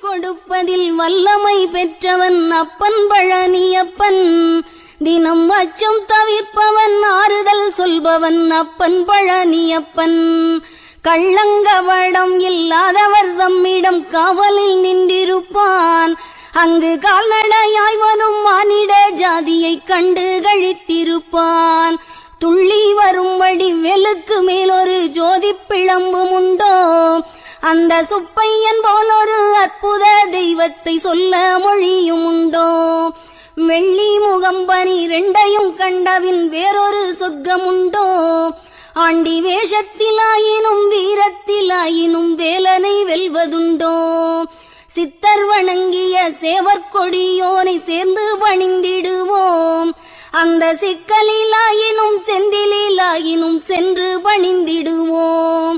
கொடுப்பதில் வல்லமை பெற்றவன் அப்பன் பழனியப்பன். தினம் அச்சம் தவிர்ப்பவன் ஆறுதல் சொல்பவன் அப்பன் பழனியப்பன். கள்ளங்கவடம் இல்லாதவர் தம்மிடம் காவலில் நின்றிருப்பான். அங்கு கால்நடையாய் வரும் மானிட ஜாதியை கண்டு கழித்திருப்பான். துள்ளி வரும்படி வெளுக்கு மேலொரு ஜோதி பிழம்பும் உண்டோ? அந்த சுப்பையன் போல் ஒரு அற்புத தெய்வத்தை சொல்ல மொழியும் உண்டோ? வெள்ளி முகம்பனி ரெண்டையும் கண்டவின் வேறொரு சொர்க்கம் உண்டோ? ஆண்டி வேஷத்திலாயினும் வீரத்திலாயினும் வேலனை வெல்வதுண்டோ? சித்தர் வணங்கிய சேவற்கொடியோனை சேர்ந்து பணிந்திடுவோம். அந்த சிக்கலிலாயினும் செந்திலாயினும் சென்று பணிந்திடுவோம்.